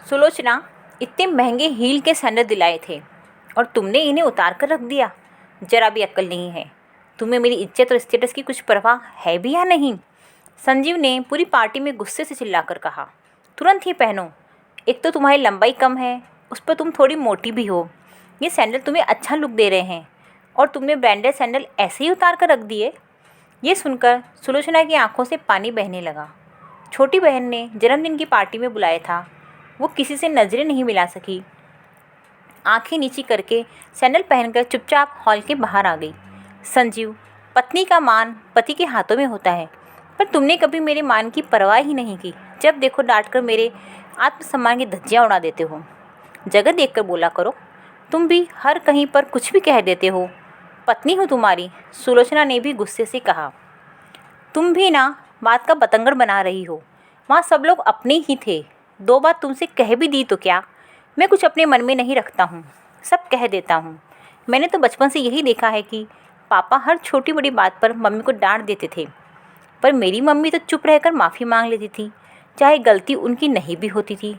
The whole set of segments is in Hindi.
सुलोचना, इतने महंगे हील के सैंडल दिलाए थे और तुमने इन्हें उतार कर रख दिया। जरा भी अक्ल नहीं है। तुम्हें मेरी इज्जत और स्टेटस की कुछ परवाह है भी या नहीं? संजीव ने पूरी पार्टी में गुस्से से चिल्लाकर कहा। तुरंत ही पहनो। एक तो तुम्हारी लंबाई कम है, उस पर तुम थोड़ी मोटी भी हो। ये सैंडल तुम्हें अच्छा लुक दे रहे हैं और तुमने ब्रांडेड सैंडल ऐसे ही उतार कर रख दिए। ये सुनकर सुलोचना की आंखों से पानी बहने लगा। छोटी बहन ने जन्मदिन की पार्टी में बुलाया था, वो किसी से नज़रें नहीं मिला सकी। आंखें नीची करके सैंडल पहनकर चुपचाप हॉल के बाहर आ गई। संजीव, पत्नी का मान पति के हाथों में होता है, पर तुमने कभी मेरे मान की परवाह ही नहीं की। जब देखो डांटकर मेरे आत्मसम्मान की धज्जियां उड़ा देते हो। जगह देखकर बोला करो। तुम भी हर कहीं पर कुछ भी कह देते हो। पत्नी हूँ तुम्हारी, सुलोचना ने भी गुस्से से कहा। तुम भी ना बात का बतंगड़ बना रही हो। वहाँ सब लोग अपने ही थे। दो बात तुमसे कह भी दी तो क्या? मैं कुछ अपने मन में नहीं रखता हूँ, सब कह देता हूँ। मैंने तो बचपन से यही देखा है कि पापा हर छोटी बड़ी बात पर मम्मी को डांट देते थे, पर मेरी मम्मी तो चुप रहकर माफ़ी मांग लेती थी, चाहे गलती उनकी नहीं भी होती थी।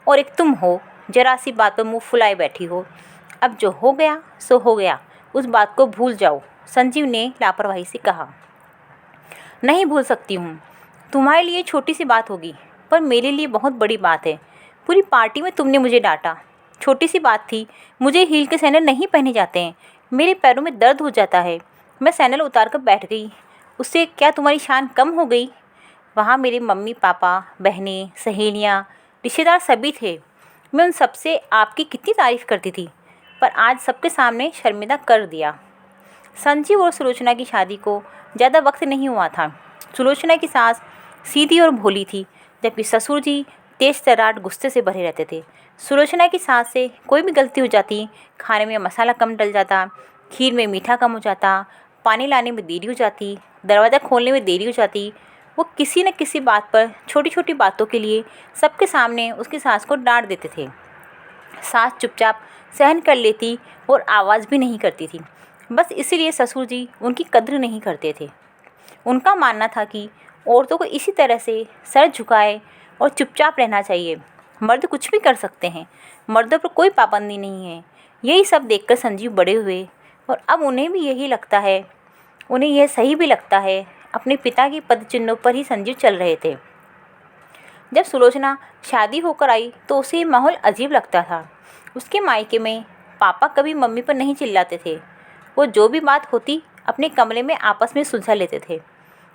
और एक तुम हो, जरा सी बात पर मुँह फुलाए बैठी हो। अब जो हो गया सो हो गया, उस बात को भूल जाओ, संजीव ने लापरवाही से कहा। नहीं भूल सकती हूँ। तुम्हारे लिए छोटी सी बात होगी, पर मेरे लिए बहुत बड़ी बात है। पूरी पार्टी में तुमने मुझे डांटा। छोटी सी बात थी, मुझे हील के सैंडल नहीं पहने जाते हैं। मेरे पैरों में दर्द हो जाता है। मैं सैंडल उतार कर बैठ गई। उससे क्या तुम्हारी शान कम हो गई? वहाँ मेरे मम्मी पापा, बहनें, सहेलियाँ, रिश्तेदार सभी थे। मैं उन सबसे आपकी कितनी तारीफ़ करती थी, पर आज सबके सामने शर्मिंदा कर दिया। संजीव और सुलोचना की शादी को ज़्यादा वक्त नहीं हुआ था। सुलोचना की सास सीधी और भोली थी, जबकि ससुर जी तेज तर्रार गुस्से से भरे रहते थे। सुलोचना की सास से कोई भी गलती हो जाती, खाने में मसाला कम डल जाता, खीर में मीठा कम हो जाता, पानी लाने में देरी हो जाती, दरवाज़ा खोलने में देरी हो जाती, वो किसी न किसी बात पर छोटी छोटी बातों के लिए सबके सामने उसकी सास को डांट देते थे। सास चुपचाप सहन कर लेती और आवाज़ भी नहीं करती थी। बस इसीलिए ससुर जी उनकी कद्र नहीं करते थे। उनका मानना था कि औरतों को इसी तरह से सर झुकाए और चुपचाप रहना चाहिए। मर्द कुछ भी कर सकते हैं, मर्दों पर कोई पाबंदी नहीं है। यही सब देखकर संजीव बड़े हुए और अब उन्हें भी यही लगता है, उन्हें यह सही भी लगता है। अपने पिता की पदचिन्हों पर ही संजीव चल रहे थे। जब सुलोचना शादी होकर आई तो उसे माहौल अजीब लगता था। उसके मायके में पापा कभी मम्मी पर नहीं चिल्लाते थे। वो जो भी बात होती अपने कमरे में आपस में सुलझा लेते थे।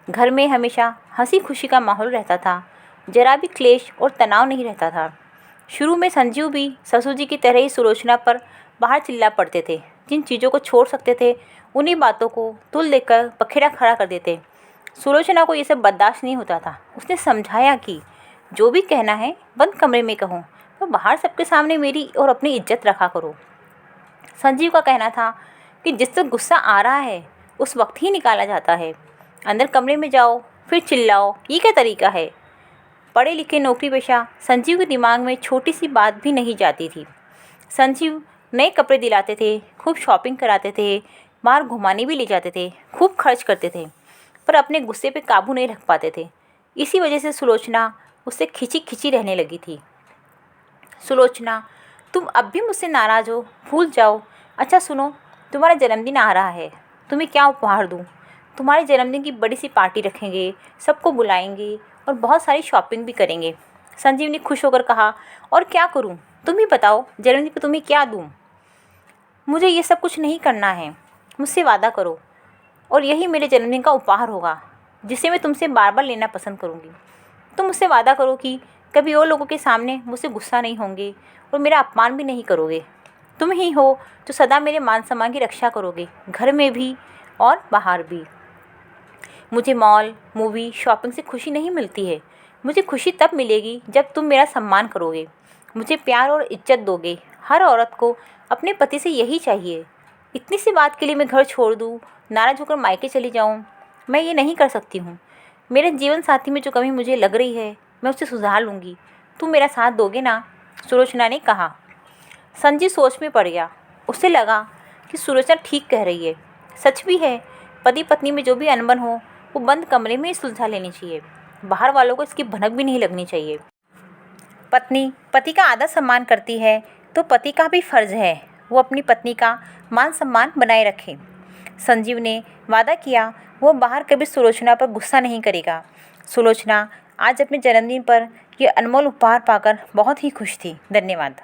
घर में हमेशा हंसी खुशी का माहौल रहता था, जरा भी क्लेश और तनाव नहीं रहता था। शुरू में संजीव भी ससुर जी की तरह ही सुलोचना पर बाहर चिल्ला पड़ते थे। जिन चीज़ों को छोड़ सकते थे उन्हीं बातों को तुल देकर पखेड़ा खड़ा कर देते। सुलोचना को ये सब बर्दाश्त नहीं होता था। उसने समझाया कि जो भी कहना है बंद कमरे में कहो, तो बाहर सबके सामने मेरी और अपनी इज्जत रखा करो। संजीव का कहना था कि जिस तक गुस्सा आ रहा है उस वक्त ही निकाला जाता है। अंदर कमरे में जाओ फिर चिल्लाओ, ये क्या तरीका है? पढ़े लिखे नौकरी पेशा संजीव के दिमाग में छोटी सी बात भी नहीं जाती थी। संजीव नए कपड़े दिलाते थे, खूब शॉपिंग कराते थे, बाहर घुमाने भी ले जाते थे, खूब खर्च करते थे, पर अपने गुस्से पे काबू नहीं रख पाते थे। इसी वजह से सुलोचना उससे खिंची खिंची रहने लगी थी। सुलोचना, तुम अब भी मुझसे नाराज़ हो? भूल जाओ। अच्छा सुनो, तुम्हारा जन्मदिन आ रहा है, तुम्हें क्या उपहार दूँ? तुम्हारे जन्मदिन की बड़ी सी पार्टी रखेंगे, सबको बुलाएंगे और बहुत सारी शॉपिंग भी करेंगे। संजीव ने खुश होकर कहा, और क्या करूँ? तुम ही बताओ, जन्मदिन पर तुम्हें क्या दूँ? मुझे ये सब कुछ नहीं करना है, मुझसे वादा करो और यही मेरे जन्मदिन का उपहार होगा, जिसे मैं तुमसे बार बार लेना पसंद करूँगी। तुम मुझसे वादा करो कि कभी और लोगों के सामने मुझसे गुस्सा नहीं होंगे और मेरा अपमान भी नहीं करोगे। तुम ही हो जो सदा मेरे मान सम्मान की रक्षा करोगे, घर में भी और बाहर भी। मुझे मॉल, मूवी, शॉपिंग से खुशी नहीं मिलती है। मुझे खुशी तब मिलेगी जब तुम मेरा सम्मान करोगे, मुझे प्यार और इज्जत दोगे। हर औरत को अपने पति से यही चाहिए। इतनी सी बात के लिए मैं घर छोड़ दूँ, नाराज़ होकर मायके चली जाऊँ? मैं ये नहीं कर सकती हूँ। मेरे जीवन साथी में जो कमी मुझे लग रही है मैं उसे सुधार लूँगी। तुम मेरा साथ दोगे ना? सुलोचना ने कहा। संजीव सोच में पड़ गया। उसे लगा कि सुलोचना ठीक कह रही है। सच भी है, पति पत्नी में जो भी अनबन हो वो बंद कमरे में ही सुलझा लेनी चाहिए। बाहर वालों को इसकी भनक भी नहीं लगनी चाहिए। पत्नी पति का आदर सम्मान करती है तो पति का भी फर्ज है वो अपनी पत्नी का मान सम्मान बनाए रखे। संजीव ने वादा किया वो बाहर कभी सुलोचना पर गुस्सा नहीं करेगा। सुलोचना आज अपने जन्मदिन पर यह अनमोल उपहार पाकर बहुत ही खुश थी। धन्यवाद।